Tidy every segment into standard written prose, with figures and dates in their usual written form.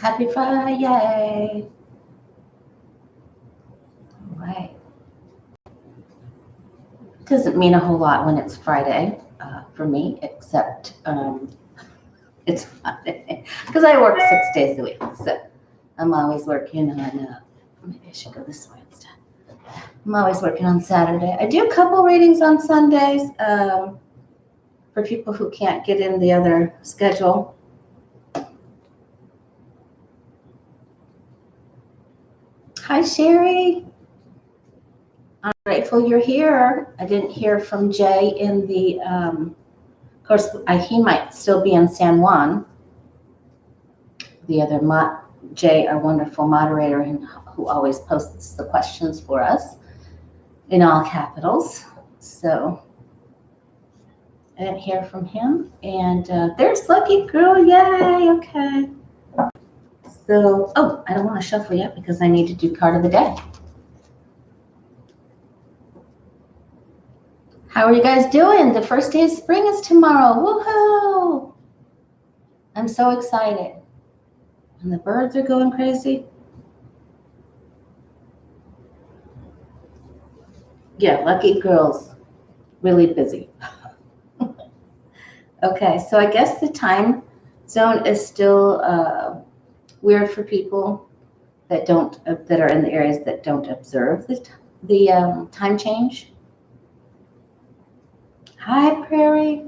Happy Friday. All right. Doesn't mean a whole lot when it's Friday for me, except it's Friday because I work 6 days a week. So I'm always working on, maybe I should go this way instead. I'm always working on Saturday. I do a couple readings on Sundays for people who can't get in the other schedule. Hi, Sherry. I'm grateful you're here. I didn't hear from Jay in the, of course, he might still be in San Juan. The other Jay, our wonderful moderator, who always posts the questions for us in all capitals. So I didn't hear from him. And there's Lucky Girl. Yay. Okay. So, I don't want to shuffle yet because I need to do card of the day. How are you guys doing? The first day of spring is tomorrow. Woohoo! I'm so excited. And the birds are going crazy. Yeah, lucky girls. Really busy. Okay, so I guess the time zone is still weird for people that are in the areas that don't observe the time change. Hi, Prairie.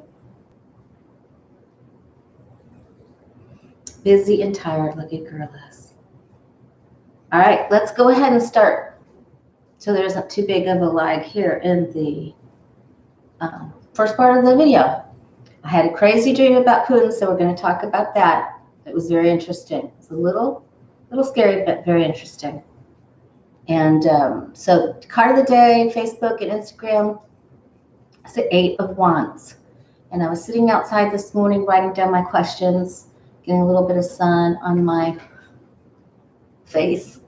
Busy and tired, lucky girl is. All right, let's go ahead and start. So there isn't too big of a lag here in the first part of the video. I had a crazy dream about Putin, so we're going to talk about that. It was very interesting. It's a little scary, but very interesting. And so card of the day, Facebook and Instagram, it's the 8 of Wands. And I was sitting outside this morning writing down my questions, getting a little bit of sun on my face.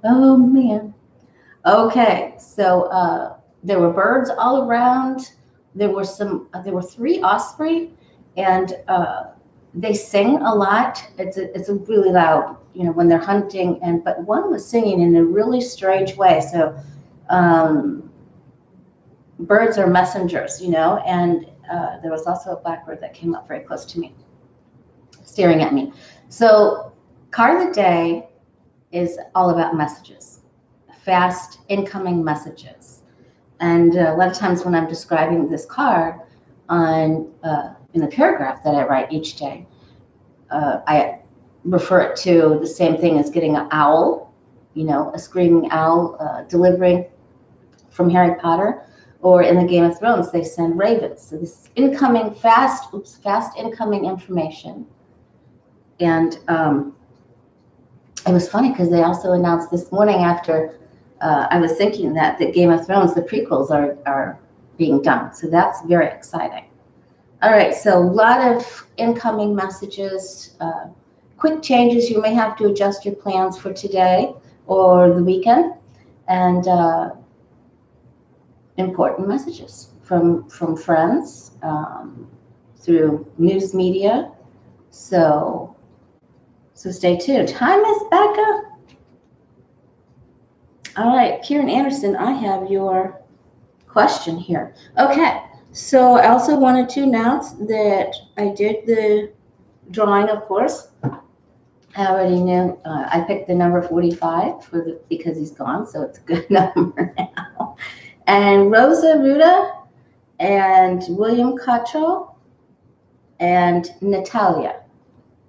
Oh, man. Okay, so there were birds all around. There were 3 osprey, and they sing a lot. It's a really loud, when they're hunting. But one was singing in a really strange way. So birds are messengers, and there was also a blackbird that came up very close to me, staring at me. So card of the day is all about messages, fast incoming messages. And a lot of times when I'm describing this card in the paragraph that I write each day, I refer it to the same thing as getting an owl, a screaming owl delivering from Harry Potter, or in the Game of Thrones, they send ravens. So this incoming fast incoming information. And it was funny because they also announced this morning after I was thinking that the Game of Thrones, the prequels are being done. So that's very exciting. All right, so a lot of incoming messages, quick changes. You may have to adjust your plans for today or the weekend, and important messages from friends, through news media. So stay tuned. Hi, Miss Becca. All right, Kieran Anderson, I have your question here. Okay, so I also wanted to announce that I did the drawing, of course. I already knew. I picked the number 45 because he's gone, so it's a good number now. And Rosa Ruda and William Cottrell and Natalia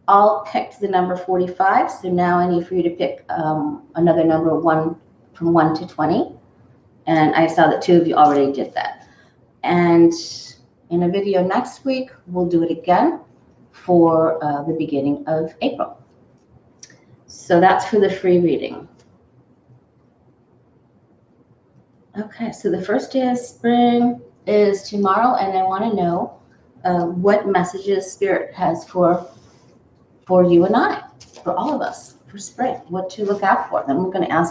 all picked the number 45. So now I need for you to pick another number from 1 to 20. And I saw that 2 of you already did that. And in a video next week, we'll do it again for the beginning of April. So that's for the free reading. Okay, so the first day of spring is tomorrow, and I want to know what messages Spirit has for you and I, for all of us, for spring, what to look out for. Then we're going to I'm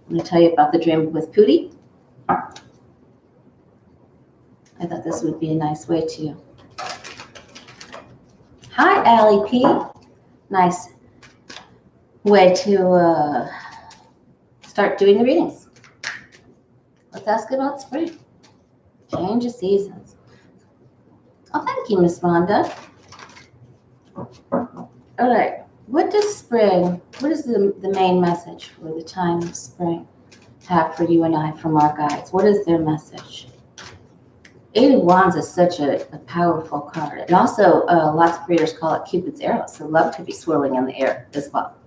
going to tell you about the dream with Putin. I thought this would be a nice way to. Hi, Allie P. Nice way to start doing the readings. Let's ask about spring. Change of seasons. Oh, thank you, Miss Rhonda. All right. What is the main message for the time of spring have for you and I from our guides? What is their message? Eight of Wands is such a powerful card. And also, lots of readers call it Cupid's arrow, so love to be swirling in the air as well.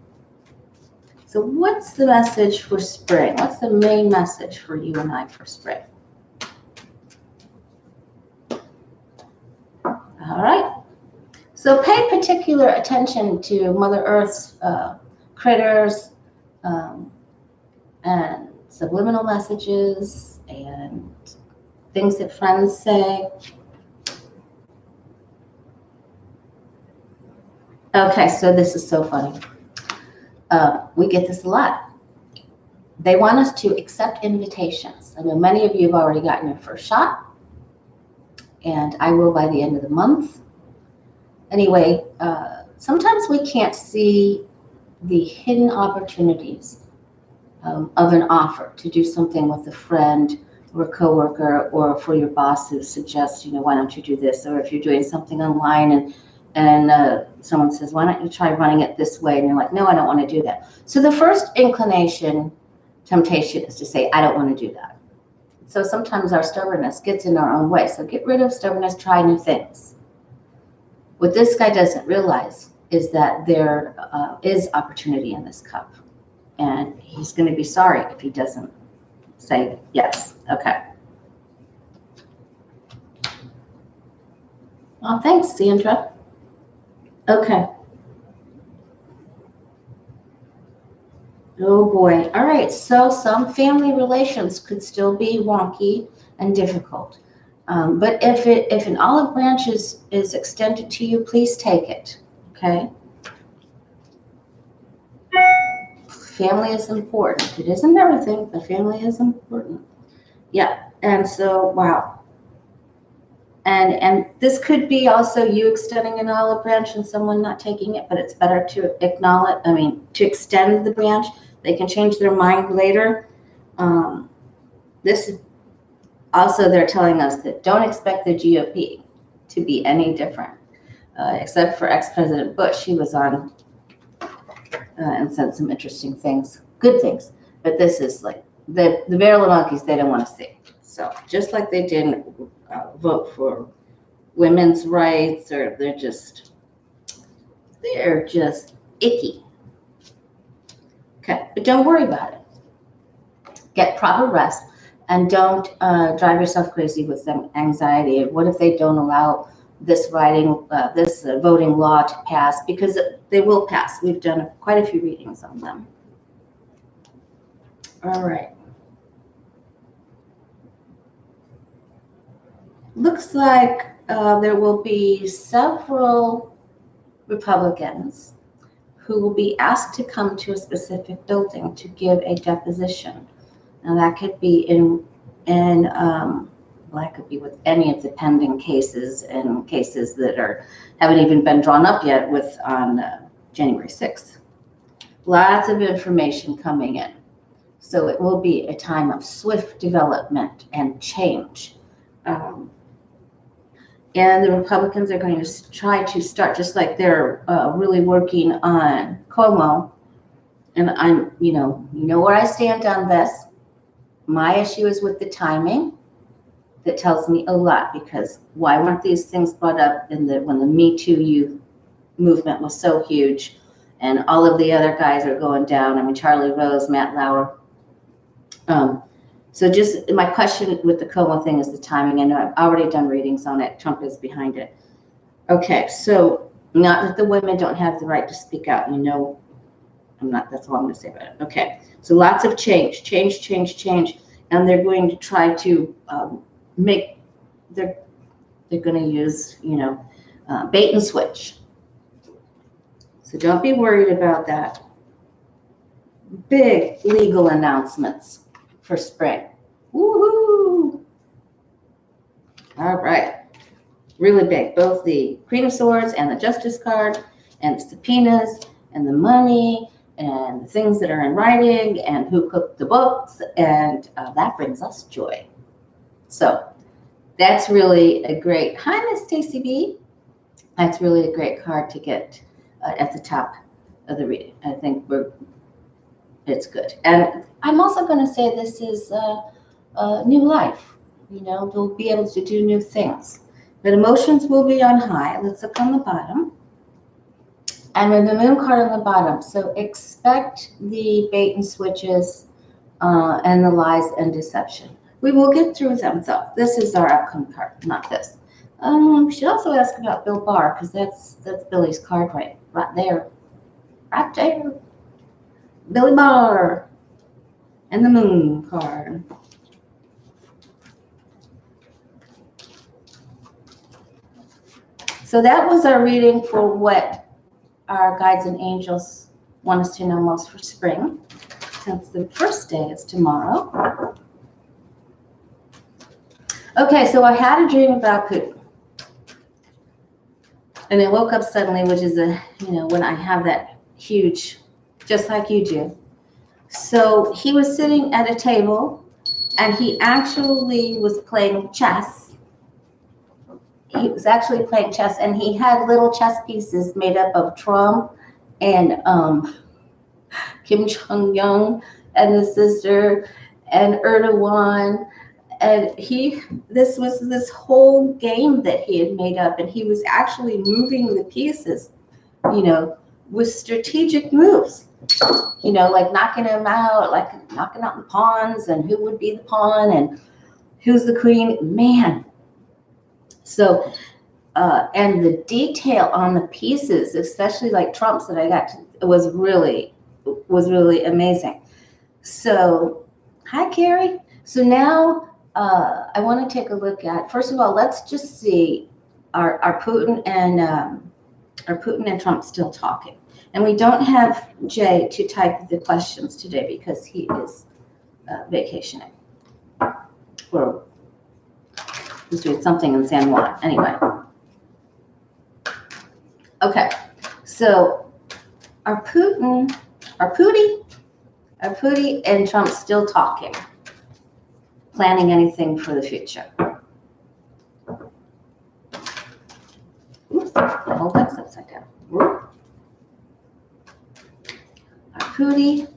So what's the message for spring? What's the main message for you and I for spring? All right. So pay particular attention to Mother Earth's critters and subliminal messages and things that friends say. Okay, so this is so funny. We get this a lot. They want us to accept invitations. I know many of you have already gotten your first shot, and I will by the end of the month. Anyway, sometimes we can't see the hidden opportunities of an offer to do something with a friend or a coworker, or for your boss who suggests, why don't you do this? Or if you're doing something online and someone says, why don't you try running it this way? And you're like, no, I don't want to do that. So the first temptation is to say, I don't want to do that. So sometimes our stubbornness gets in our own way. So get rid of stubbornness, try new things. What this guy doesn't realize is that there is opportunity in this cup. And he's going to be sorry if he doesn't say yes. Okay. Oh, thanks, Sandra. Okay. Oh boy. All right. So some family relations could still be wonky and difficult. But if an olive branch is extended to you, please take it. Okay. Family is important. It isn't everything, but family is important. Yeah. And so, wow. And this could be also you extending an olive branch and someone not taking it, but it's better to to extend the branch. They can change their mind later. This also, they're telling us that don't expect the GOP to be any different, except for ex-President Bush. He was on and said some interesting things, good things. But this is like the barrel of monkeys they don't want to see. So just like they didn't vote for women's rights, or they're just icky. Okay, but don't worry about it. Get proper rest, and don't drive yourself crazy with some anxiety. What if they don't allow this voting law to pass? Because they will pass. We've done quite a few readings on them. All right. Looks like there will be several Republicans who will be asked to come to a specific building to give a deposition. Now that could be that could be with any of the pending cases and cases that haven't even been drawn up yet on January 6th. Lots of information coming in. So it will be a time of swift development and change. And the Republicans are going to try to start, just like they're really working on Cuomo. And I'm, you know where I stand on this. My issue is with the timing. That tells me a lot, because why weren't these things brought up when the Me Too youth movement was so huge, and all of the other guys are going down? Charlie Rose, Matt Lauer. So just my question with the Como thing is the timing. I know I've already done readings on it. Trump is behind it. Okay, so not that the women don't have the right to speak out. That's all I'm going to say about it. Okay, so lots of change, and they're going to try to they're going to use bait and switch. So don't be worried about that. Big legal announcements for spring. Woohoo! All right, really big. Both the Queen of Swords and the Justice card, and the subpoenas and the money and the things that are in writing and who cooked the books, and that brings us joy. So that's really a great, hi, Miss Stacy B. That's really a great card to get at the top of the reading. I think it's good. And I'm also going to say this is a new life. You know, they'll be able to do new things. But emotions will be on high. Let's look on the bottom. And with the moon card on the bottom, so expect the bait and switches and the lies and deception. We will get through them, though. This is our outcome card, not this. We should also ask about Bill Barr, because that's Billy's card right there. Right there. Billy Barr. And the moon card. So that was our reading for what our guides and angels want us to know most for spring, since the first day is tomorrow. Okay, so I had a dream about Putin. And I woke up suddenly, which is when I have that huge, just like you do. So he was sitting at a table and he actually was playing chess. He was actually playing chess, and he had little chess pieces made up of Trump and Kim Jong-un and the sister and Erdogan. And this was this whole game that he had made up, and he was actually moving the pieces, with strategic moves, like knocking them out, like knocking out the pawns, and who would be the pawn and who's the queen, man. So, and the detail on the pieces, especially like Trump's that I got to, was really amazing. So, hi, Carrie. So now I want to take a look at, first of all, let's just see our Putin and Trump still talking. And we don't have Jay to type the questions today because he is vacationing. Or he's doing something in San Juan. Anyway. Okay. So are Putin and Trump still talking? Planning anything for the future? Oops, the whole deck's upside down. Are Putin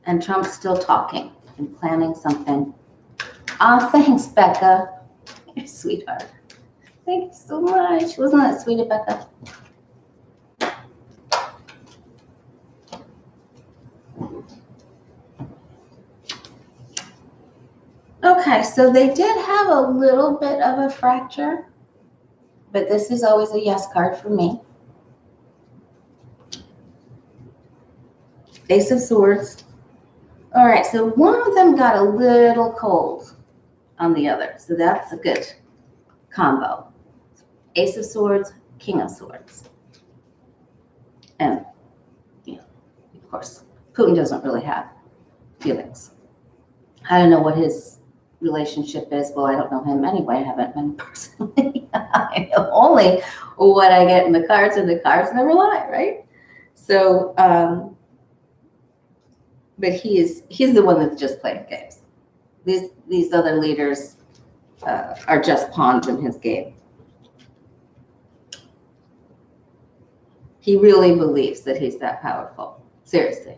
and Trump still talking and planning something? Oh, thanks, Becca. You're a sweetheart. Thank you so much. Wasn't that sweet, Becca? Okay, so they did have a little bit of a fracture, but this is always a yes card for me. Ace of Swords. All right, so one of them got a little cold on the other, so that's a good combo. Ace of Swords, King of Swords. And, of course, Putin doesn't really have feelings. I don't know what his relationship is. Well, I don't know him anyway. I haven't met him personally. I know only what I get in the cards, and the cards never lie, right? So, but he's the one that's just playing games. These other leaders are just pawns in his game. He really believes that he's that powerful. Seriously.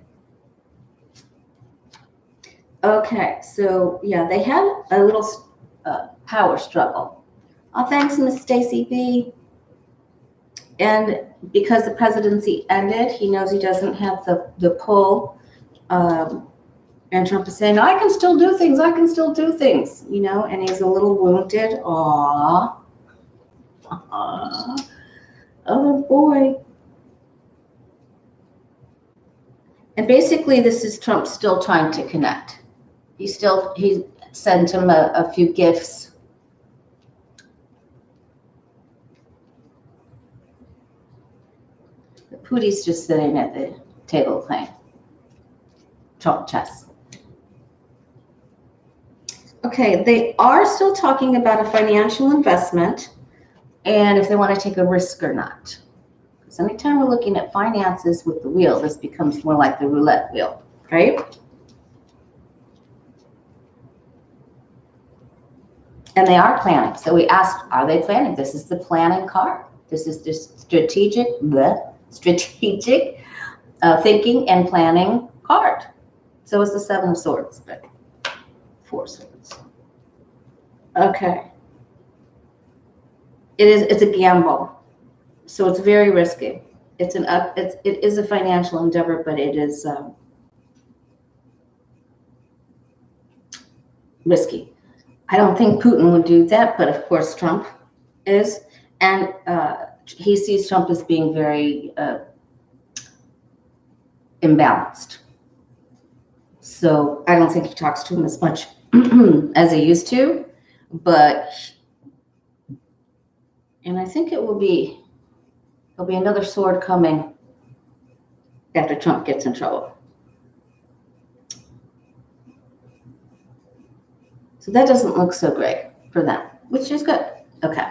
Okay, so yeah, they had a little power struggle. Oh, thanks, Miss Stacy B. And because the presidency ended, he knows he doesn't have the pull. And Trump is saying, I can still do things, and he's a little wounded. Aww. Oh, boy. And basically, this is Trump still trying to connect. He sent him a few gifts. Putin's just sitting at the table playing Trump chess. Okay, they are still talking about a financial investment and if they want to take a risk or not. swords. Anytime we're looking at finances with the wheel, this becomes more like the roulette wheel, right? And they are planning. So we asked, are they planning? This is the planning card. This is just strategic thinking and planning card. So it's the 7 of Swords, but 4 swords. Okay. It's a gamble. So it's very risky. It is a financial endeavor, but it is risky. I don't think Putin would do that, but of course Trump is. And he sees Trump as being very imbalanced. So I don't think he talks to him as much as he used to, and I think there'll be another sword coming after Trump gets in trouble. So that doesn't look so great for them, which is good. Okay.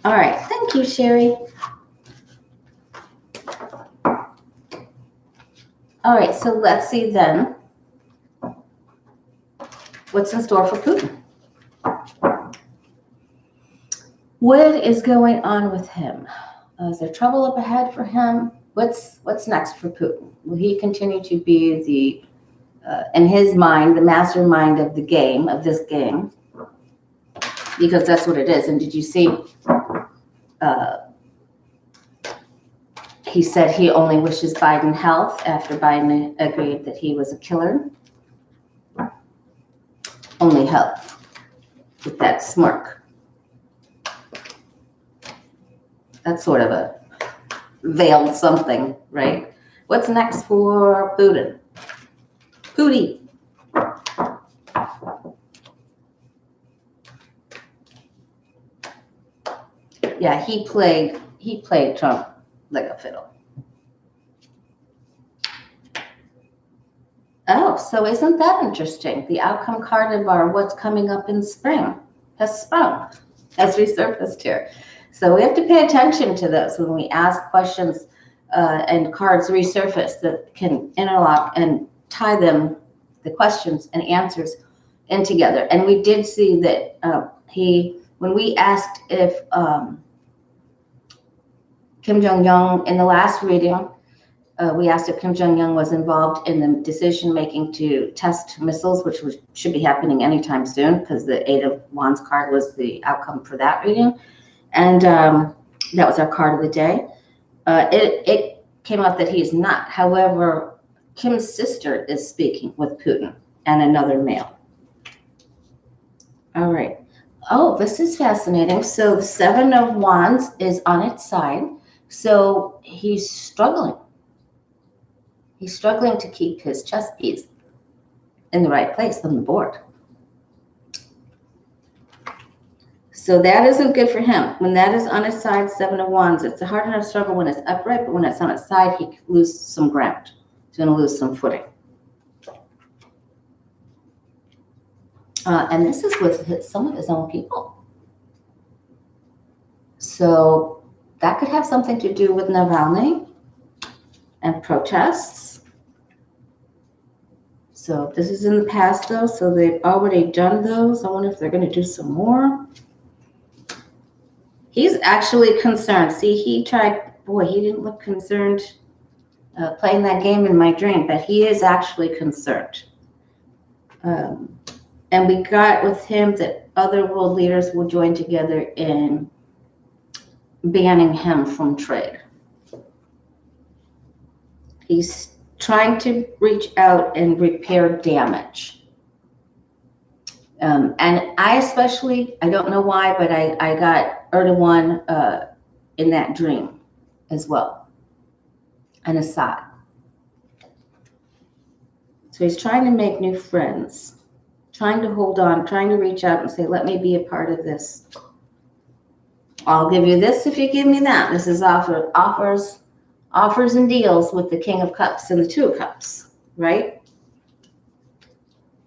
All right. Thank you, Sherry. All right. So let's see then what's in store for Putin. What is going on with him? Is there trouble up ahead for him? What's next for Putin? Will he continue to be the in his mind, the mastermind of this game, because that's what it is. And did you see, he said he only wishes Biden health after Biden agreed that he was a killer. Only health, with that smirk. That's sort of a veiled something, right? What's next for Putin? Pootie. Yeah, he played Trump like a fiddle. Oh, so isn't that interesting? The outcome card of our what's coming up in spring has sprung, has resurfaced here. So we have to pay attention to those when we ask questions and cards resurface that can interlock and tie them, the questions and answers, in together. And we did see that when we asked if Kim Jong-un, in the last reading, we asked if Kim Jong-un was involved in the decision-making to test missiles, which should be happening anytime soon, because the 8 of Wands card was the outcome for that reading. And that was our card of the day. It came out that he's not. However, Kim's sister is speaking with Putin and another male. All right. Oh, this is fascinating. So the 7 of Wands is on its side. So he's struggling. He's struggling to keep his chess piece in the right place on the board. So that isn't good for him. When that is on his side, 7 of Wands, it's a hard enough struggle when it's upright, but when it's on its side, he can lose some ground. He's going to lose some footing. And this is with some of his own people. So that could have something to do with Navalny and protests. So this is in the past, though, so they've already done those. I wonder if they're going to do some more. He's actually concerned. See, he didn't look concerned playing that game in my dream, but he is actually concerned. And we got with him that other world leaders will join together in banning him from trade. He's trying to reach out and repair damage. And I especially, I don't know why, but I got Erdogan in that dream as well, and Assad. So he's trying to make new friends, trying to hold on, trying to reach out and say, let me be a part of this. I'll give you this if you give me that. This is offers and deals with the King of Cups and the 2 of Cups, right?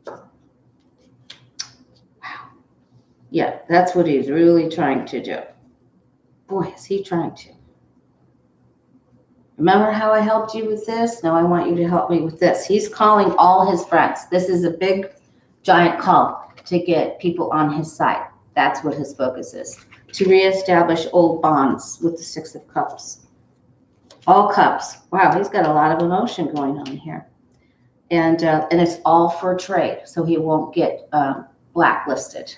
Wow. Yeah, that's what he's really trying to do. Boy, is he trying to. Remember how I helped you with this? Now I want you to help me with this. He's calling all his friends. This is a big, giant call to get people on his side. That's what his focus is. To reestablish old bonds with the Six of Cups. All cups. Wow, he's got a lot of emotion going on here. And it's all for trade, so he won't get blacklisted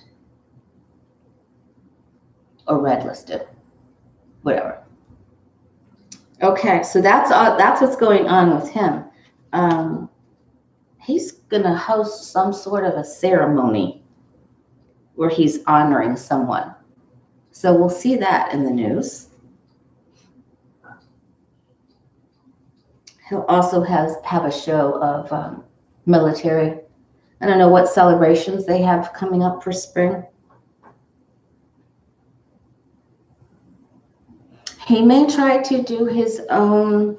or red listed, whatever. Okay, so that's what's going on with him. He's gonna host some sort of a ceremony where he's honoring someone. So we'll see that in the news. He'll also have a show of military. I don't know what celebrations they have coming up for spring. He may try to do his own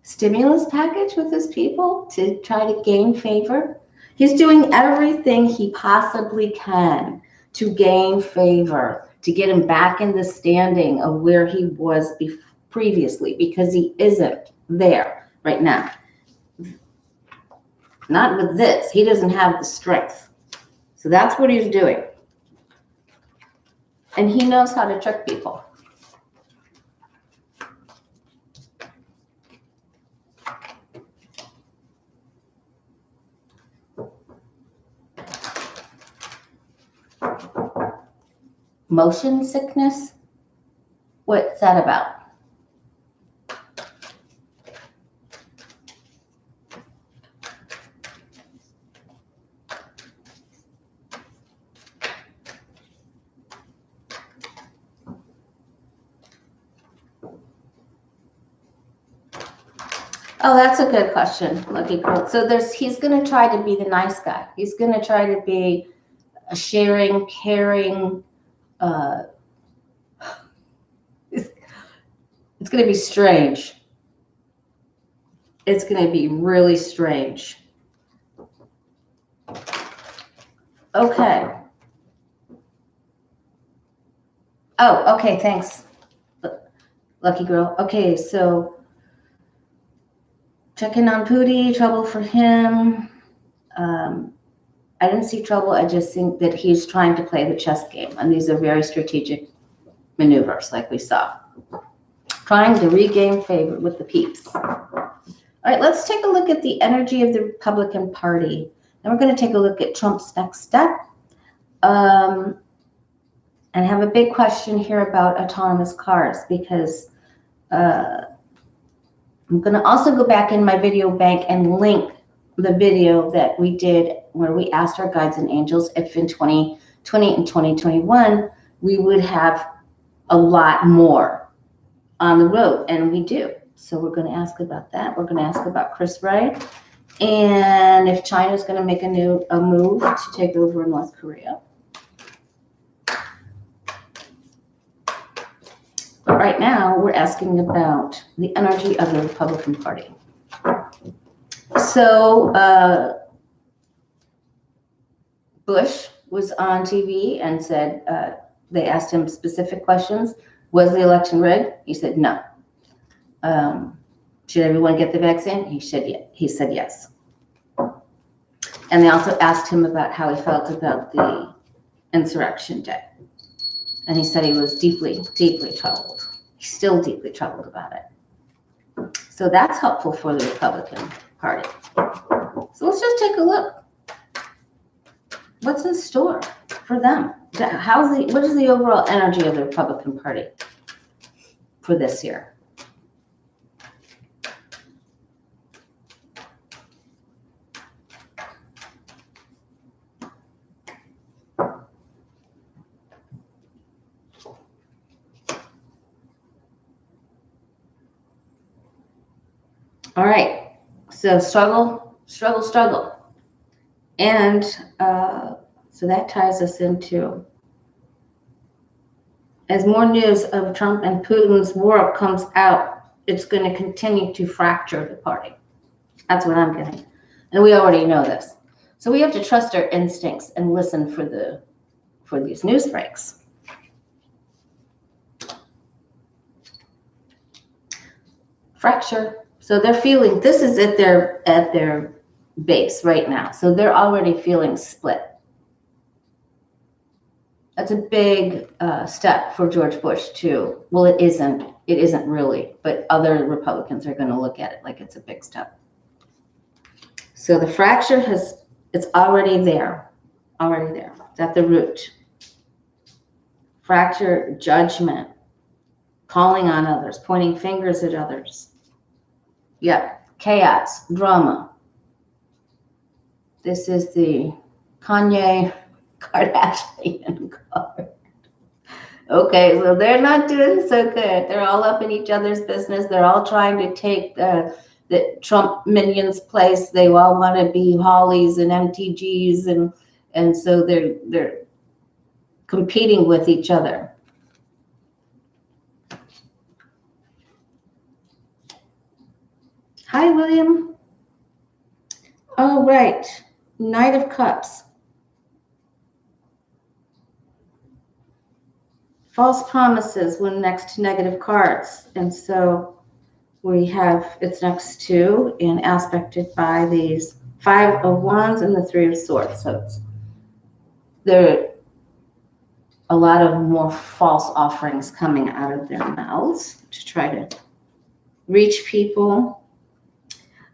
stimulus package with his people to try to gain favor. He's doing everything he possibly can to gain favor, to get him back in the standing of where he was previously, because he isn't there right now. Not with this. He doesn't have the strength. So that's what he's doing. And he knows how to trick people. Motion sickness? What's that about? Oh, that's a good question, Lucky Girl. So he's going to try to be the nice guy. He's going to try to be a sharing, caring. It's going to be strange. It's going to be really strange. Okay. Oh, okay. Thanks, Lucky Girl. Okay, so checking on Putin, trouble for him. I didn't see trouble. I just think that he's trying to play the chess game. And these are very strategic maneuvers, like we saw. Trying to regain favor with the peeps. All right, let's take a look at the energy of the Republican Party. Then we're going to take a look at Trump's next step. And have a big question here about autonomous cars, because I'm going to also go back in my video bank and link the video that we did where we asked our guides and angels if in 2020 and 2021 we would have a lot more on the road, and we do. So we're going to ask about that. We're going to ask about Chris Wray, and if China's going to make a move to take over North Korea. But right now we're asking about the energy of the Republican Party. So Bush was on TV and said, they asked him specific questions. Was the election rigged? He said no. Should everyone get the vaccine? He said yes. And they also asked him about how he felt about the insurrection day. And he said he was deeply, deeply troubled. He's still deeply troubled about it. So that's helpful for the Republican Party. So let's just take a look. What's in store for them? What is the overall energy of the Republican Party for this year? All right, so struggle. And so that ties us into, as more news of Trump and Putin's war comes out, it's going to continue to fracture the party. That's what I'm getting. And we already know this. So we have to trust our instincts and listen for these news breaks. fracture. So they're feeling, this is at their base right now. So they're already feeling split. That's a big step for George Bush too. Well, it isn't really, but other Republicans are going to look at it like it's a big step. So the fracture it's already there. It's at the root. Fracture, judgment, calling on others, pointing fingers at others. Yeah, chaos, drama. This is the Kanye Kardashian card. Okay, so they're not doing so good. They're all up in each other's business. They're all trying to take the Trump minions' place. They all want to be Hollies and MTGs, and so they're competing with each other. Hi, William. All right, Knight of Cups. False promises when next to negative cards. And so we have, it's next to and aspected by these 5 of Wands and the 3 of Swords. So there are a lot of more false offerings coming out of their mouths to try to reach people.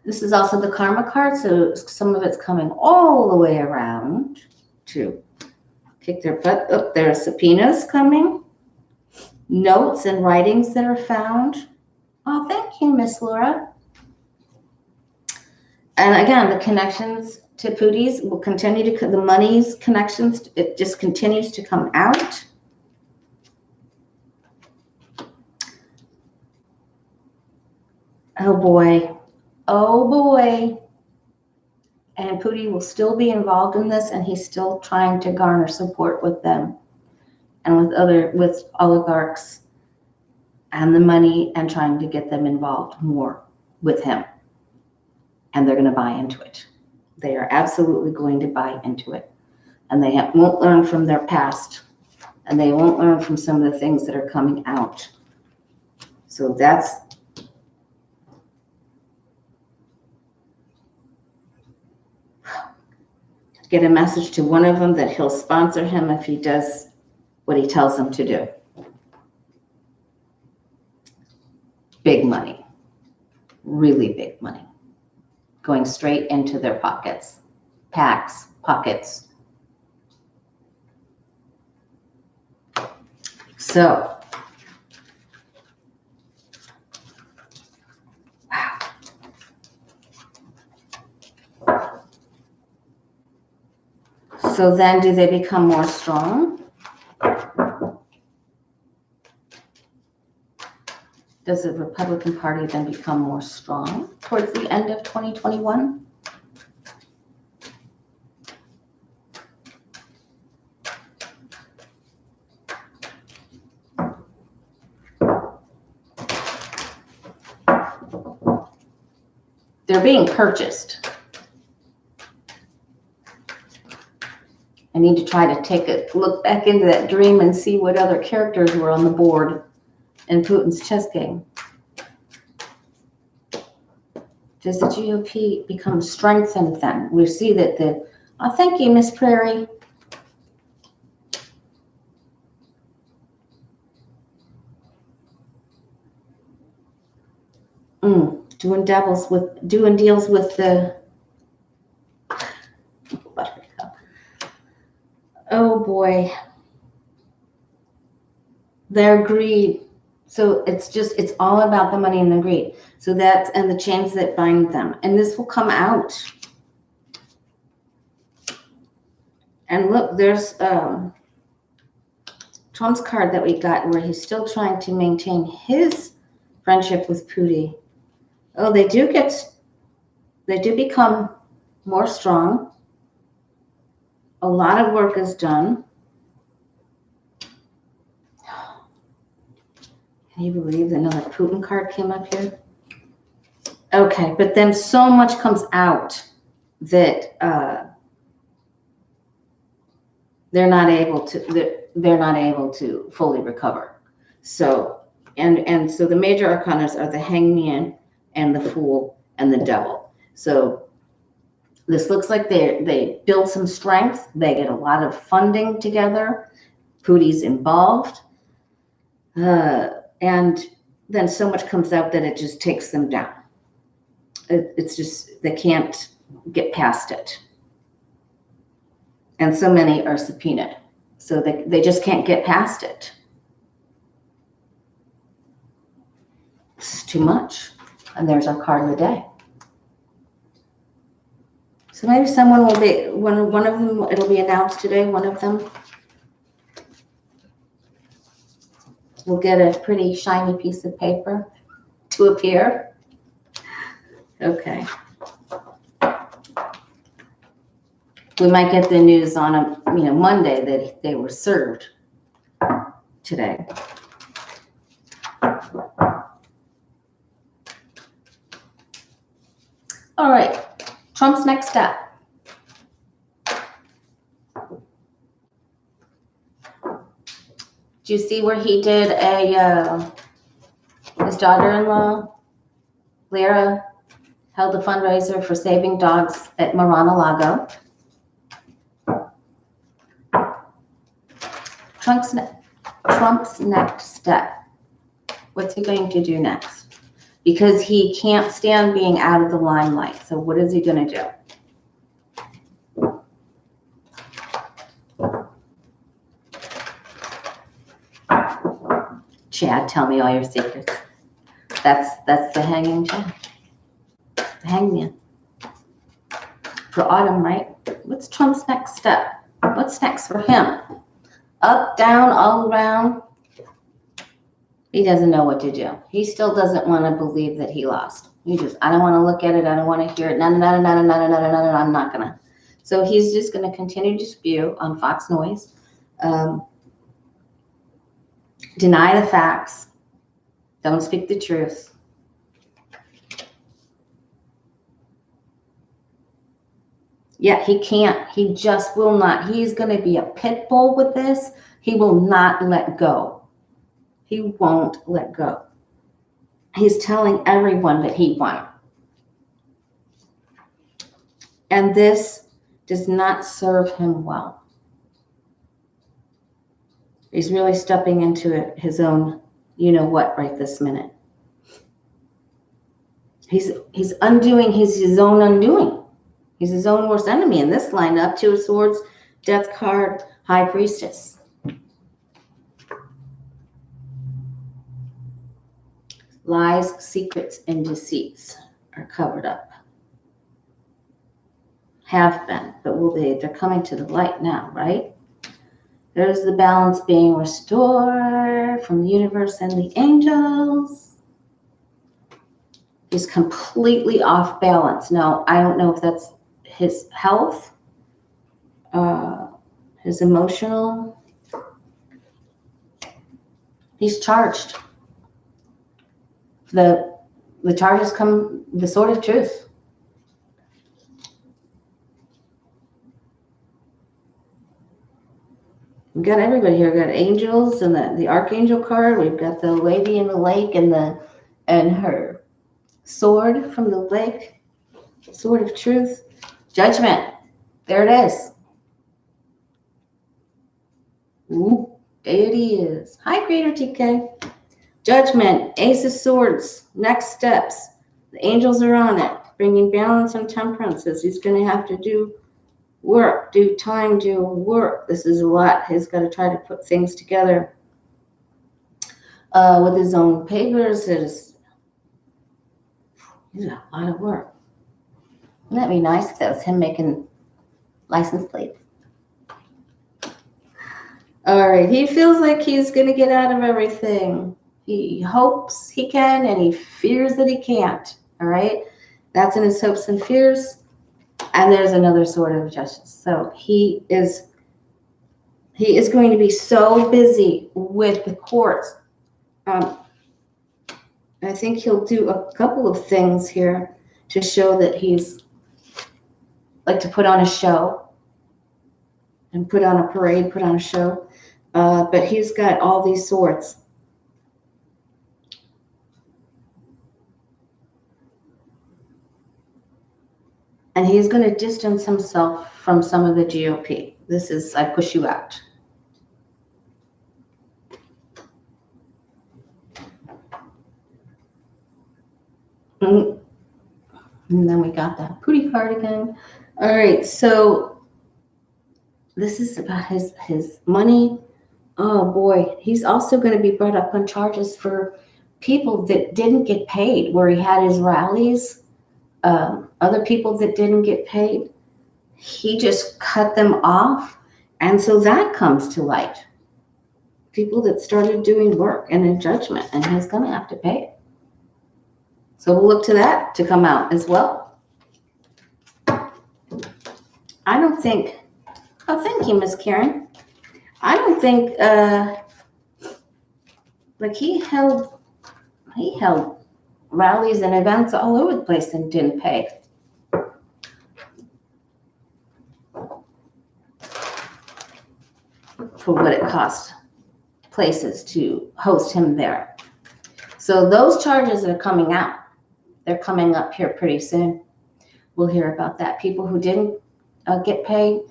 This is also the Karma card, so some of it's coming all the way around to kick their butt. Oh, there are subpoenas coming. Notes and writings that are found. Oh, thank you, Miss Laura. And again, the connections to Pooties will continue to, the money's connections, it just continues to come out. Oh boy. Oh boy. And Pootie will still be involved in this, and he's still trying to garner support with them and with oligarchs and the money, and trying to get them involved more with him. And they're going to buy into it. They are absolutely going to buy into it. And they won't learn from their past. And they won't learn from some of the things that are coming out. So that's, get a message to one of them that he'll sponsor him if he does what he tells them to do. Big money, really big money, going straight into their pockets, pockets. So, wow. So then do they become more strong? Does the Republican Party then become more strong towards the end of 2021? They're being purchased. I need to try to take a look back into that dream and see what other characters were on the board in Putin's chess game. Does the GOP become strengthened then? We see that oh, thank you, Miss Prairie. Doing deals with the oh boy, their greed. So it's all about the money and the greed. So that's, and the chains that bind them. And this will come out. And look, there's Trump's card that we got where he's still trying to maintain his friendship with Putin. Oh, they do become more strong. A lot of work is done. Can you believe another Putin card came up here? Okay, but then so much comes out that they're not able to fully recover. So And so the major arcanas are the hangman and the fool and the devil. So this looks like they build some strength. They get a lot of funding together. Putin's involved. And then so much comes out that it just takes them down. It's just, they can't get past it. And so many are subpoenaed. So they just can't get past it. It's too much. And there's our card of the day. So maybe someone will be, one of them, it'll be announced today, one of them will get a pretty shiny piece of paper to appear. Okay. We might get the news on a, Monday that they were served today. All right, Trump's next step. Do you see where he did his daughter-in-law, Lyra, held a fundraiser for saving dogs at Mar-a-Lago. Trump's next step. What's he going to do next? Because he can't stand being out of the limelight. So what is he going to do? Chad, tell me all your secrets. That's the hanging Chad. The hangman. For autumn, right? What's Trump's next step? What's next for him? Up, down, all around. He doesn't know what to do. He still doesn't want to believe that he lost. I don't want to look at it. I don't want to hear it. No, I'm not going to. So he's just going to continue to spew on Fox Noise. Deny the facts. Don't speak the truth. Yeah, he can't. He just will not. He's going to be a pit bull with this. He will not let go. He won't let go. He's telling everyone that he won. And this does not serve him well. He's really stepping into his own you-know-what right this minute. He's undoing his own undoing. He's his own worst enemy in this lineup. Two of Swords, Death card, High Priestess. Lies, secrets, and deceits are covered up. Have been, but will they? They're coming to the light now, right? There's the balance being restored from the universe and the angels. He's completely off balance. Now, I don't know if that's his health, his emotional. He's charged. The charges come, the sword of truth. We've got everybody here. We've got angels and the archangel card. We've got the lady in the lake and her sword from the lake. Sword of truth. Judgment. There it is. Ooh, deity is. Hi, Creator TK. Judgment, Ace of Swords, next steps. The angels are on it, bringing balance and temperance. He's going to have to do work, do time, do work. This is a lot. He's got to try to put things together with his own papers. He's a lot of work. Wouldn't that be nice if that was him making license plates? All right, he feels like he's going to get out of everything. He hopes he can, and he fears that he can't. All right, that's in his hopes and fears. And there's another sword of justice. So he is going to be so busy with the courts. I think he'll do a couple of things here to show that he's like to put on a show and put on a parade, put on a show. But he's got all these swords. And he's going to distance himself from some of the GOP. This is, I push you out. And then we got that Pootie card again. All right, so this is about his money. Oh boy, he's also going to be brought up on charges for people that didn't get paid, where he had his rallies. Other people that didn't get paid, he just cut them off. And so that comes to light. People that started doing work and in judgment, and he's going to have to pay it. So we'll look to that to come out as well. I don't think, oh, thank you, Miss Karen. I don't think, like he held rallies and events all over the place and didn't pay. For what it cost places to host him there. So those charges are coming out. They're coming up here pretty soon. We'll hear about that. People who didn't get paid,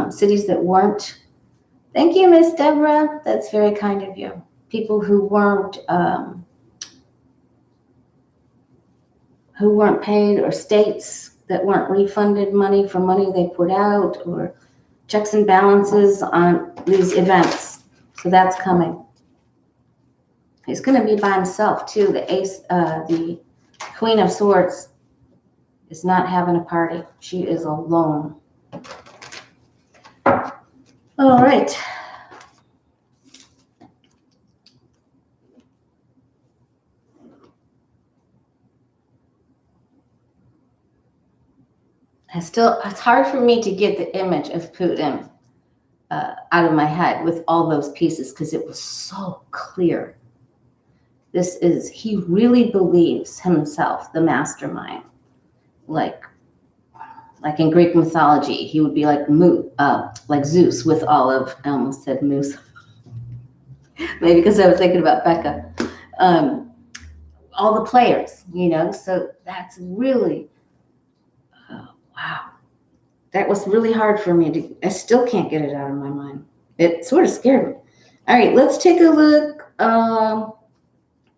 cities that weren't. Thank you, Miss Deborah. That's very kind of you. People who weren't paid, or states that weren't refunded money for money they put out, or checks and balances on these events. So that's coming. He's going to be by himself too. The ace, the Queen of Swords is not having a party. She is alone. All right. It's hard for me to get the image of Putin out of my head with all those pieces, because it was so clear. He really believes himself the mastermind. Like in Greek mythology, he would be like Zeus with all of, I almost said moose. Maybe because I was thinking about Becca. All the players, so that's really, wow. That was really hard for me I still can't get it out of my mind. It sort of scared me. All right, let's take a look.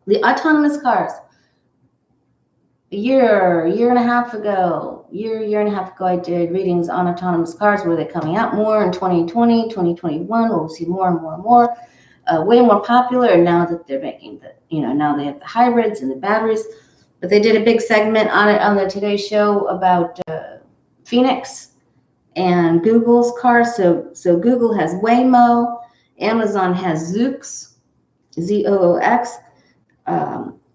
The autonomous cars. A year and a half ago, I did readings on autonomous cars. Were they coming out more in 2020, 2021? We'll see more and more and more. Way more popular now that they're making now they have the hybrids and the batteries. But they did a big segment on it on the Today Show about Phoenix and Google's cars. So Google has Waymo, Amazon has Zoox, Zoox.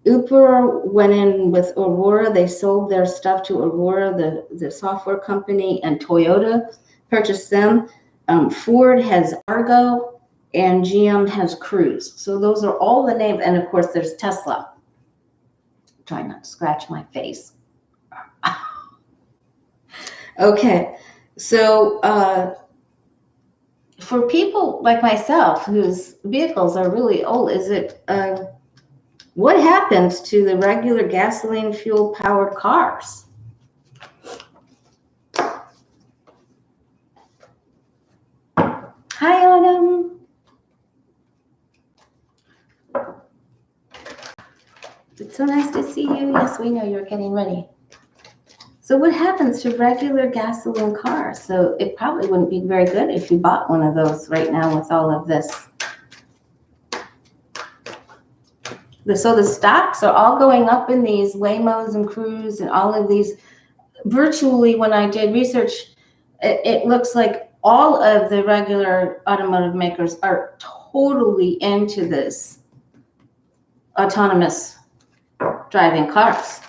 Uber went in with Aurora. They sold their stuff to Aurora, the software company, and Toyota purchased them. Ford has Argo, and GM has Cruise. So those are all the names. And of course, there's Tesla. Trying not to scratch my face. Okay, so for people like myself whose vehicles are really old, what happens to the regular gasoline fuel powered cars? Hi, Autumn. It's so nice to see you. Yes, we know you're getting ready. So what happens to regular gasoline cars? So it probably wouldn't be very good if you bought one of those right now with all of this. So the stocks are all going up in these Waymos and Cruise and all of these. Virtually, when I did research, it looks like all of the regular automotive makers are totally into this autonomous driving cars.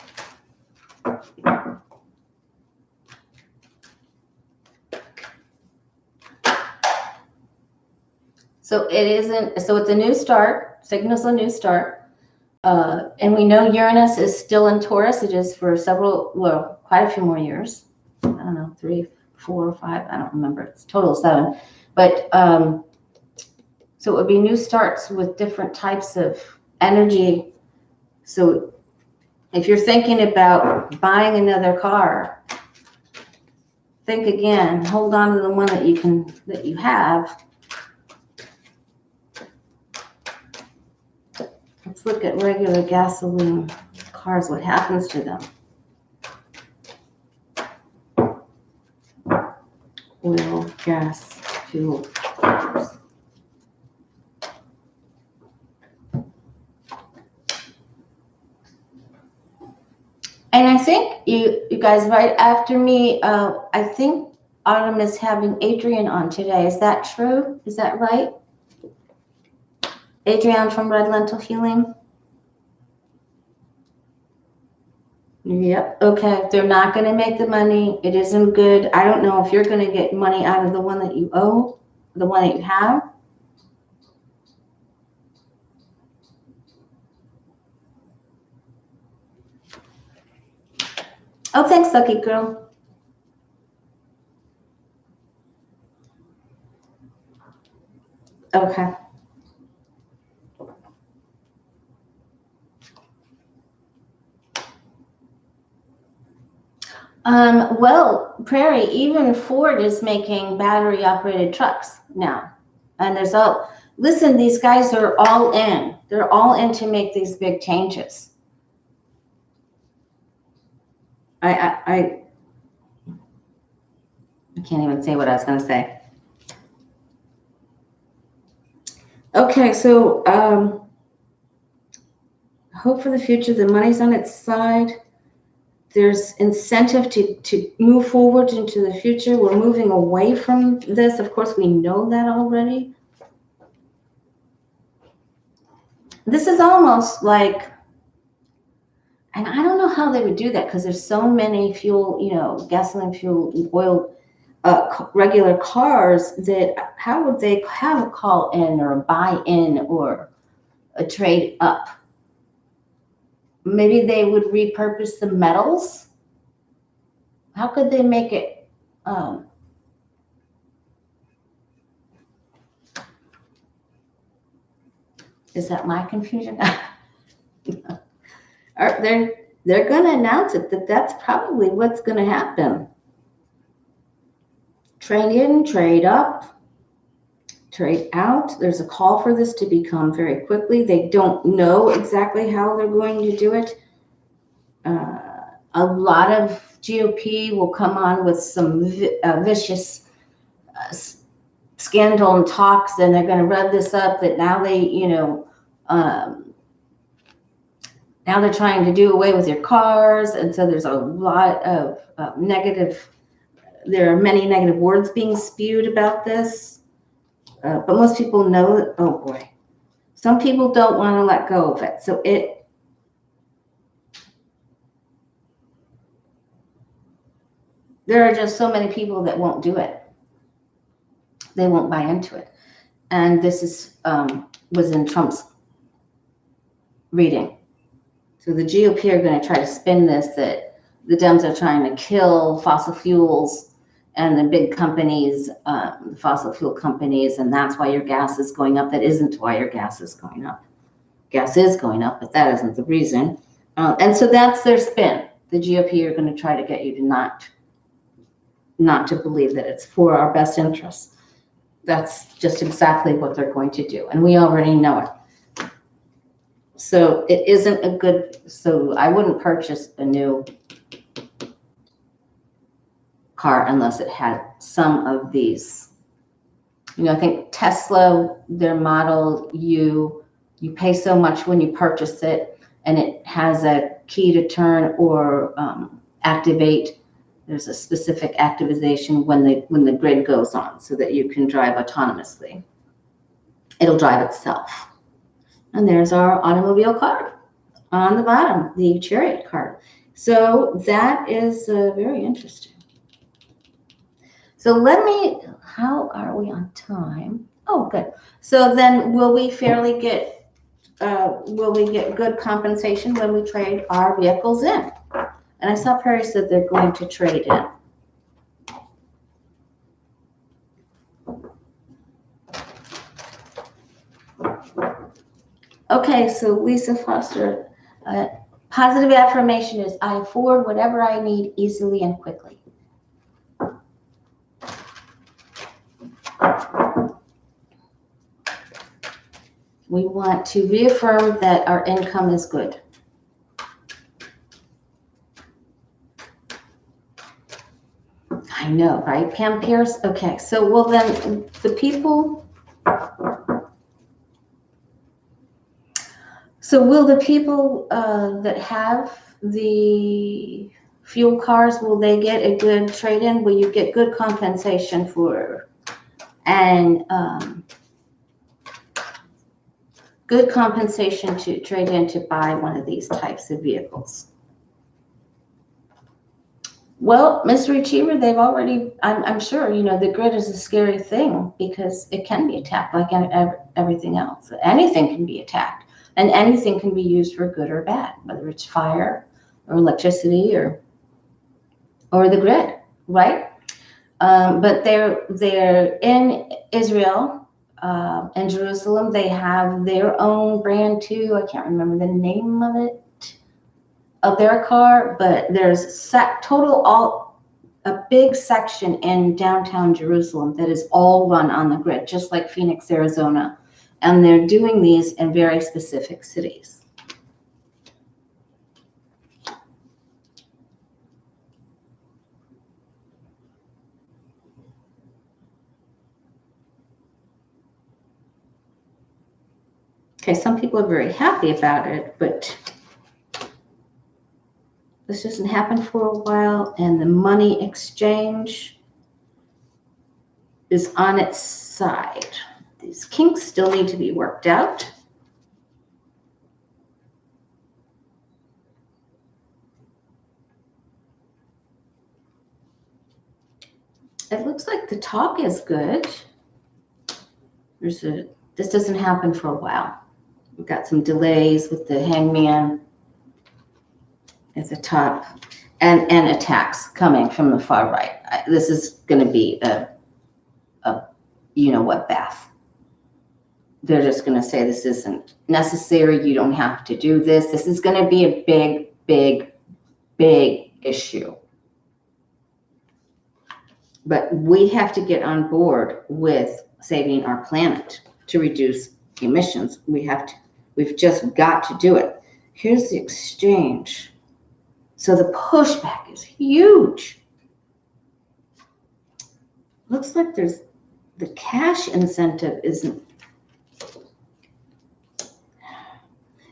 So it's a new start. Signal's a new start. And we know Uranus is still in Taurus. It is for quite a few more years. I don't know, 3, 4, 5. I don't remember. It's total 7. But so it would be new starts with different types of energy. So if you're thinking about buying another car, think again. Hold on to the one that you have. Let's look at regular gasoline cars, what happens to them. Oil, gas, fuel cars. And I think you guys right after me, I think Autumn is having Adrian on today. Is that true? Is that right? Adrian from Red Lentil Healing? Yep. Okay. They're not going to make the money. It isn't good. I don't know if you're going to get money out of the one that you owe, the one that you have. Oh, thanks, Lucky Girl. Okay. Well, Prairie, even Ford is making battery operated trucks now. And there's listen, these guys are all in. They're all in to make these big changes. I can't even say what I was going to say. Okay, so hope for the future. The money's on its side. There's incentive to move forward into the future. We're moving away from this. Of course, we know that already. This is almost like, and I don't know how they would do that because there's so many fuel, gasoline, fuel, oil, regular cars that how would they have a call in or a buy in or a trade up? Maybe they would repurpose the metals. How could they make it? Is that my confusion? They're going to announce it that's probably what's going to happen. Trade in, trade up, trade out. There's a call for this to become very quickly. They don't know exactly how they're going to do it. A lot of GOP will come on with some vicious scandal and talks, and they're going to rev this up that now they, now they're trying to do away with your cars. And so there's a lot of there are many negative words being spewed about this. But most people know that, oh boy, some people don't want to let go of it. So there are just so many people that won't do it. They won't buy into it. And this was in Trump's reading. So the GOP are going to try to spin this that the Dems are trying to kill fossil fuels and the big companies, the fossil fuel companies, and that's why your gas is going up. That isn't why your gas is going up. Gas is going up, but that isn't the reason. And so that's their spin. The GOP are going to try to get you to not to believe that it's for our best interests. That's just exactly what they're going to do, and we already know it. So it isn't a good. So I wouldn't purchase a new car unless it had some of these. I think Tesla, their Model U, you pay so much when you purchase it, and it has a key to turn or activate. There's a specific activation when the grid goes on so that you can drive autonomously. It'll drive itself. And there's our automobile card on the bottom, the Chariot card. So that is very interesting. So how are we on time? Oh, good. So then will we get good compensation when we trade our vehicles in? And I saw Perry said they're going to trade in. Okay, so Lisa Foster, positive affirmation is I afford whatever I need easily and quickly. We want to reaffirm that our income is good. I know, right, Pam Pierce? Okay, so well then the people, so will the people that have the fuel cars, will they get a good trade-in? Will you get good compensation for, and good compensation to trade in to buy one of these types of vehicles? Well, Mystery Cheever, they've already, I'm sure, you know, the grid is a scary thing because it can be attacked like everything else. Anything can be attacked, and anything can be used for good or bad, whether it's fire or electricity or the grid, right? But they're in Israel, in Jerusalem. They have their own brand too. I can't remember the name of it, of their car, but there's a big section in downtown Jerusalem that is all run on the grid, just like Phoenix, Arizona. And they're doing these in very specific cities. Okay, some people are very happy about it, but this doesn't happen for a while, and the money exchange is on its side. These kinks still need to be worked out. It looks like the talk is good. This doesn't happen for a while. We've got some delays with the hangman at the top, and attacks coming from the far right. This is going to be a you know what bath. They're just going to say this isn't necessary. You don't have to do this. This is going to be a big, big, big issue. But we have to get on board with saving our planet to reduce emissions. We've just got to do it. Here's the exchange. So the pushback is huge. Looks like there's the cash incentive isn't.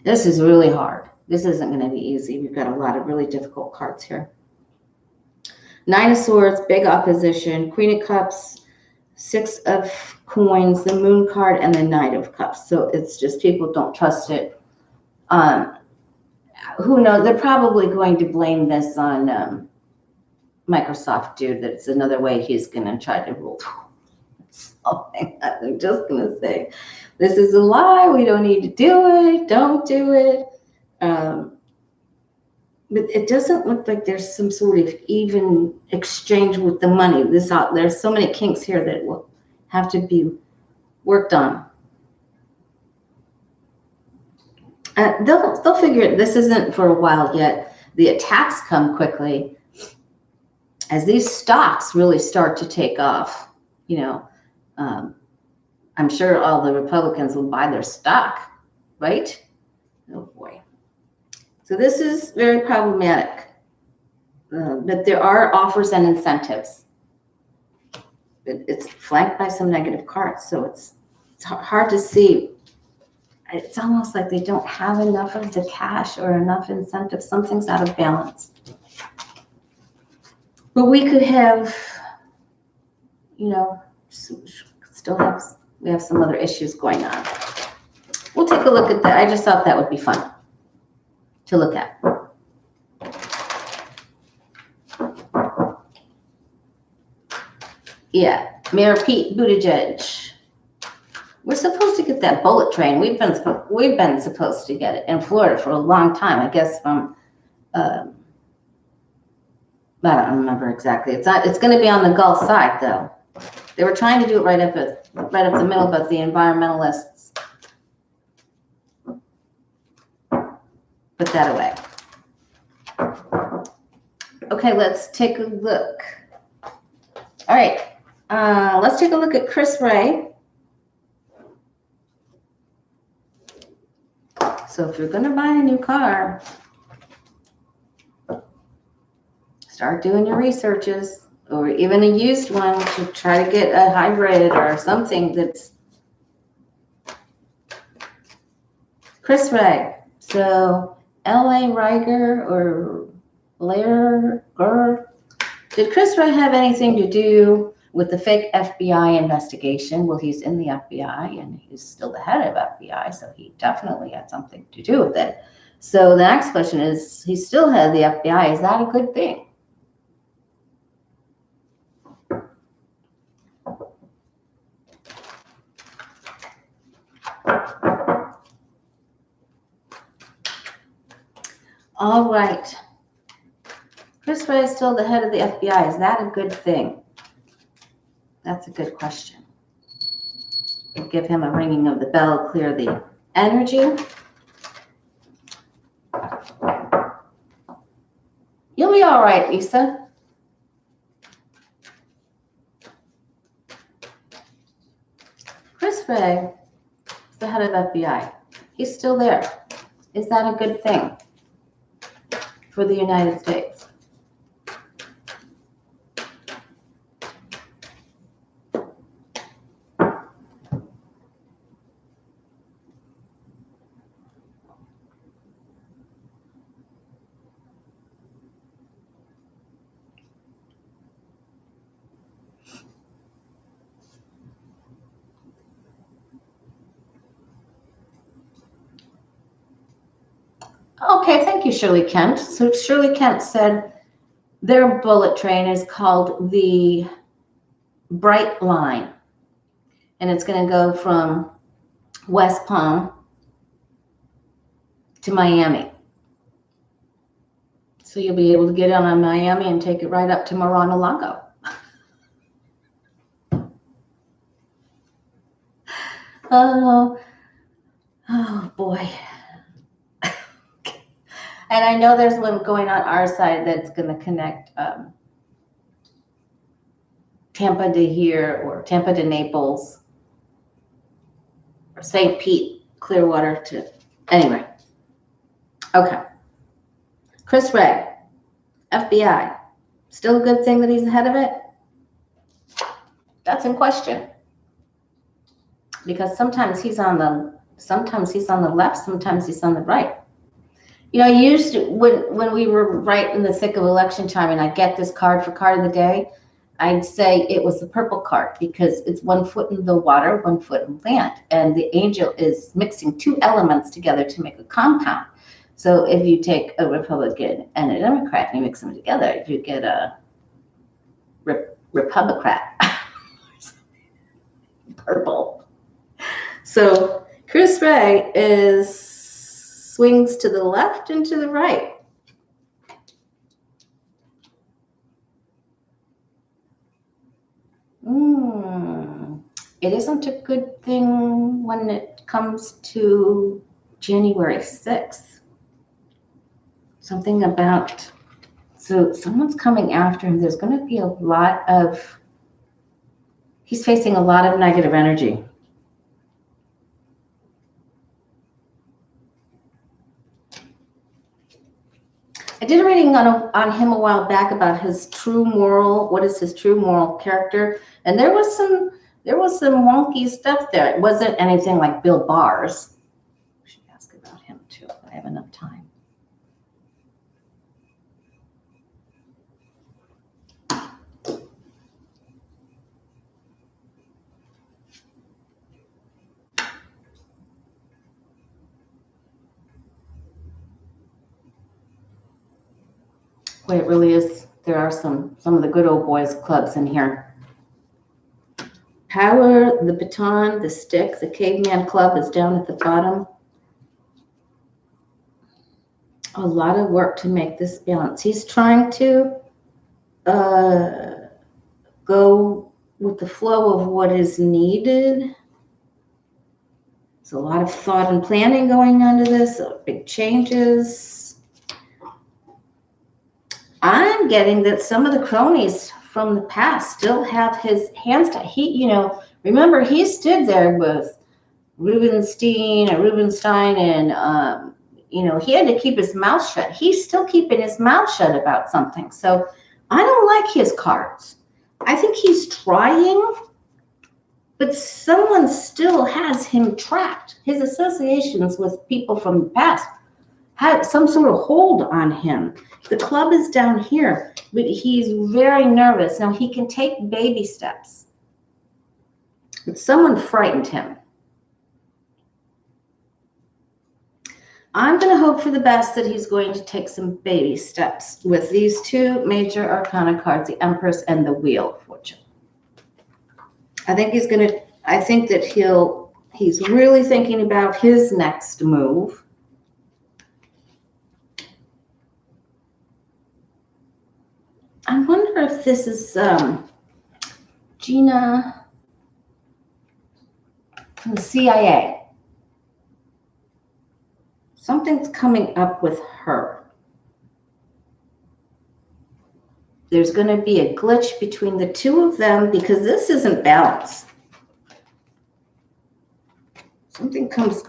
This is really hard. This isn't going to be easy. We've got a lot of really difficult cards here. Nine of Swords, big opposition, Queen of Cups, Six of Coins, the Moon card, and the Knight of Cups. So it's just people don't trust it. Who knows? They're probably going to blame this on Microsoft dude. That's another way he's going to try to rule something. I'm just going to say, this is a lie. We don't need to do it. Don't do it. But it doesn't look like there's some sort of even exchange with the money. There's so many kinks here that will have to be worked on. They'll figure it. This isn't for a while yet. The attacks come quickly as these stocks really start to take off. You know, I'm sure all the Republicans will buy their stock, right? Oh boy. So this is very problematic, but there are offers and incentives. It's flanked by some negative cards, so it's hard to see. It's almost like they don't have enough of the cash or enough incentive. Something's out of balance. But we could have, you know, we have some other issues going on. We'll take a look at that. I just thought that would be fun to look at. Yeah, Mayor Pete Buttigieg. We're supposed to get that bullet train. We've been supposed to get it in Florida for a long time. I guess from I don't remember exactly. It's going to be on the Gulf side though. They were trying to do it right up the middle, but the environmentalists put that away. Okay, let's take a look. All right, Let's take a look at Chris Wray. So if you're going to buy a new car, start doing your researches, or even a used one, to try to get a hybrid or something that's Chris Wray. So L.A. Riger or Blair. Did Chris Wray have anything to do with the fake FBI investigation? Well, he's in the FBI and he's still the head of FBI, so he definitely had something to do with it. So the next question is, he's still head of the FBI. Is that a good thing? All right. Chris Wray is still the head of the FBI. Is that a good thing? That's a good question. We'll give him a ringing of the bell, clear the energy. You'll be all right, Lisa. Chris Wray is the head of FBI. He's still there. Is that a good thing for the United States? Okay, thank you, Shirley Kent. So Shirley Kent said their bullet train is called the Bright Line, and it's going to go from West Palm to Miami. So you'll be able to get on Miami and take it right up to Mar-a-Lago. Oh boy. And I know there's one going on our side that's going to connect Tampa to here, or Tampa to Naples, or St. Pete, Clearwater to, anyway. Okay. Chris Wray, FBI. Still a good thing that he's ahead of it? That's in question. Because sometimes he's on the left, sometimes he's on the right. You know, I used to, when we were right in the thick of election time and I get this card for card of the day, I'd say it was the purple card, because it's 1 foot in the water, 1 foot in land. And the angel is mixing two elements together to make a compound. So if you take a Republican and a Democrat and you mix them together, you get a Republicrat. Purple. So Chris Wray swings to the left and to the right. It isn't a good thing when it comes to January 6th. Something about, so someone's coming after him. There's going to be a lot of, he's facing a lot of negative energy. I did a reading on him a while back about his true moral, what is his true moral character, and there was some wonky stuff there. It wasn't anything like Bill Barr's. I should ask about him too if I have enough time. Boy, it really is. There are some of the good old boys clubs in here. Power, the baton, the stick, the caveman club is down at the bottom. A lot of work to make this balance. He's trying to go with the flow of what is needed. There's a lot of thought and planning going on to this, big changes. I'm getting that some of the cronies from the past still have his hands tied. He, remember he stood there with Rubenstein and he had to keep his mouth shut. He's still keeping his mouth shut about something. So I don't like his cards. I think he's trying, but someone still has him trapped. His associations with people from the past had some sort of hold on him. The club is down here, but he's very nervous. Now he can take baby steps, but someone frightened him. I'm going to hope for the best that he's going to take some baby steps with these two major arcana cards, the Empress and the Wheel of Fortune. I think he's really thinking about his next move. I wonder if this is Gina from the CIA. Something's coming up with her. There's going to be a glitch between the two of them because this isn't balanced. Something comes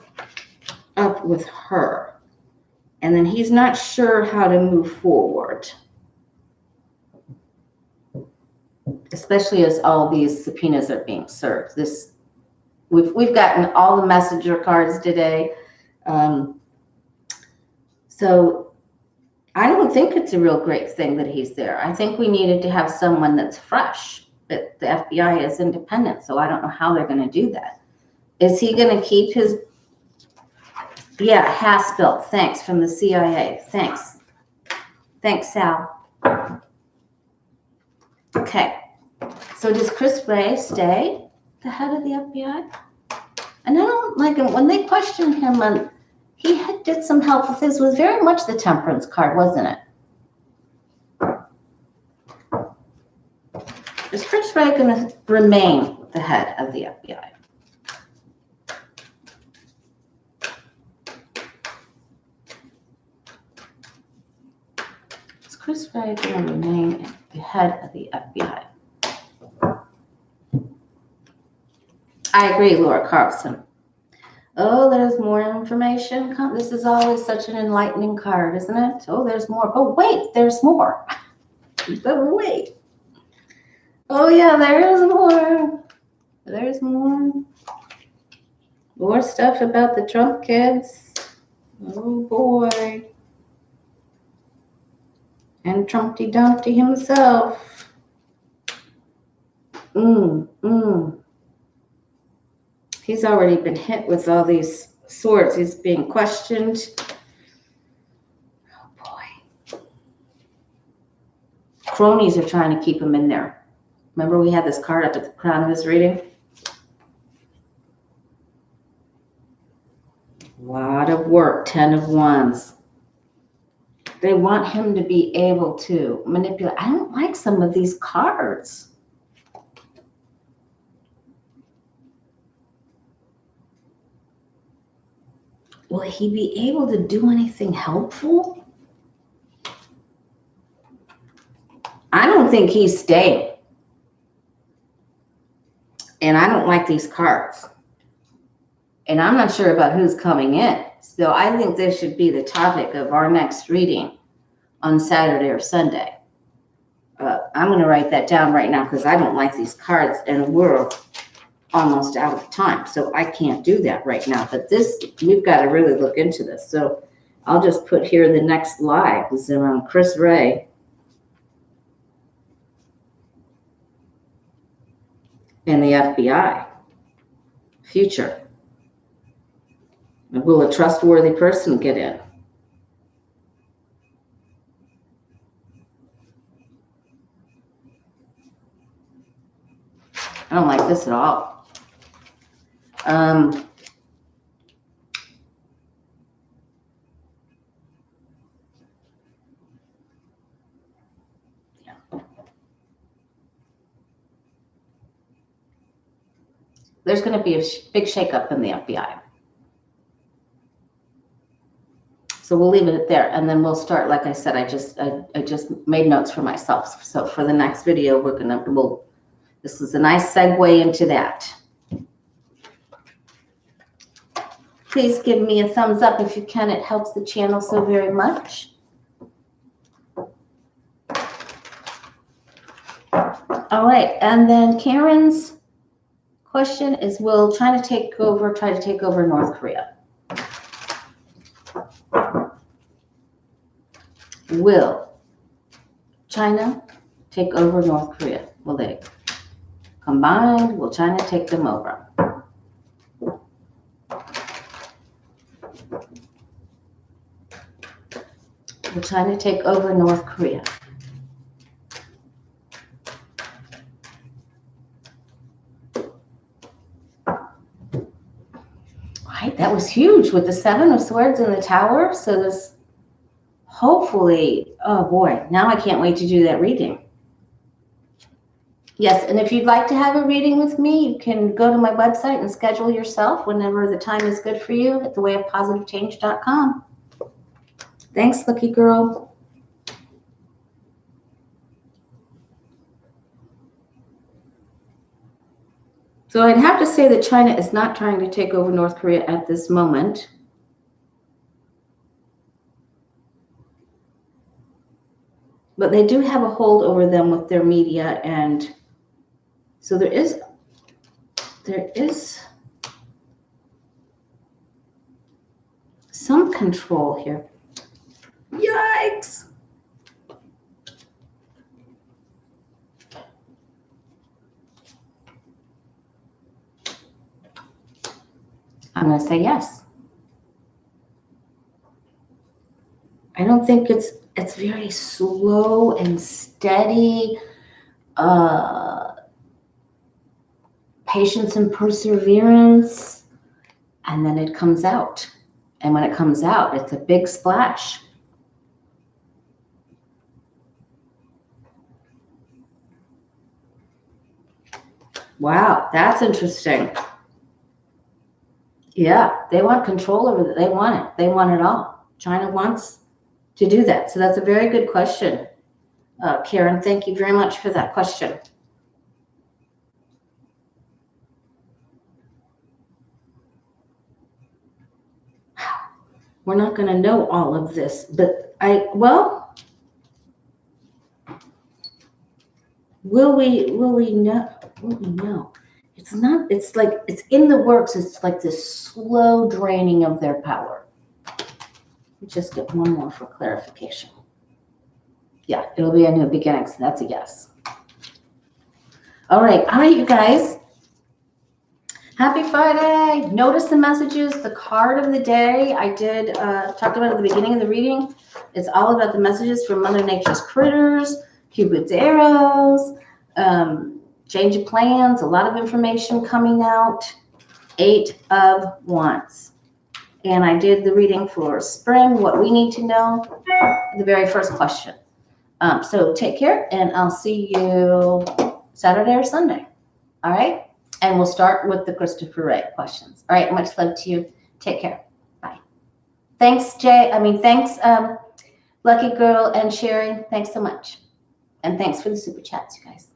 up with her, and then he's not sure how to move forward. Especially as all these subpoenas are being served. We've gotten all the messenger cards today. So I don't think it's a real great thing that he's there. I think we needed to have someone that's fresh, but the FBI is independent, so I don't know how they're going to do that. Is he going to keep his... Yeah, Haspel, thanks, from the CIA. Thanks. Thanks, Sal. Okay. So does Chris Wray stay the head of the FBI? And I don't like him. When they questioned him on... He did some help with this. It was very much the temperance card, wasn't it? Is Chris Wray going to remain the head of the FBI? Is Chris Wray going to remain the head of the FBI? I agree, Laura Carlson. Oh, there's more information. This is always such an enlightening card, isn't it? Oh, there's more. Oh, wait, there's more. But wait. Oh, yeah, there is more. There's more. More stuff about the Trump kids. Oh, boy. And Trumpty Dumpty himself. He's already been hit with all these swords. He's being questioned. Oh, boy. Cronies are trying to keep him in there. Remember we had this card up at the crown of his reading? A lot of work, 10 of Wands. They want him to be able to manipulate. I don't like some of these cards. Will he be able to do anything helpful? I don't think he's staying. And I don't like these cards. And I'm not sure about who's coming in. So I think this should be the topic of our next reading on Saturday or Sunday. I'm going to write that down right now because I don't like these cards and we're almost out of time. So I can't do that right now. But this, we've got to really look into this. So I'll just put here the next live is around Chris Wray and the FBI. Future. Will a trustworthy person get in? I don't like this at all. There's going to be a big shakeup in the FBI. So we'll leave it at there, and then we'll start. Like I said, I just made notes for myself. So for the next video, this is a nice segue into that. Please give me a thumbs up if you can. It helps the channel so very much. All right, and then Karen's question is, will China try to take over North Korea? Will China take over North Korea? Will they combine? Will China take them over? Will China take over North Korea? Right, that was huge with the 7 of Swords in the Tower. So this, hopefully, oh boy, now I can't wait to do that reading. Yes, and if you'd like to have a reading with me, you can go to my website and schedule yourself whenever the time is good for you at thewayofpositivechange.com. Thanks, lucky girl. So I'd have to say that China is not trying to take over North Korea at this moment. But they do have a hold over them with their media, and so there is some control here. Yikes! I'm going to say yes. I don't think it's very slow and steady. Patience and perseverance, and then it comes out. And when it comes out, it's a big splash. Wow, that's interesting. Yeah, they want control over it. They want it. They want it all. China wants to do that. So that's a very good question, Karen. Thank you very much for that question. We're not going to know all of this, but will we know? Will we know? It's not, it's like, it's in the works. It's like this slow draining of their power. Just get one more for clarification. Yeah, it'll be a new beginning. So that's a yes. All right, you guys. Happy Friday. Notice the messages, the card of the day. I did talk about at the beginning of the reading. It's all about the messages from Mother Nature's critters, Cupid's arrows, change of plans, a lot of information coming out. 8 of Wands. And I did the reading for spring, what we need to know, the very first question. So take care, and I'll see you Saturday or Sunday. All right? And we'll start with the Christopher Wray questions. All right, much love to you. Take care. Bye. Thanks, thanks, Lucky Girl and Sherry. Thanks so much. And thanks for the super chats, you guys.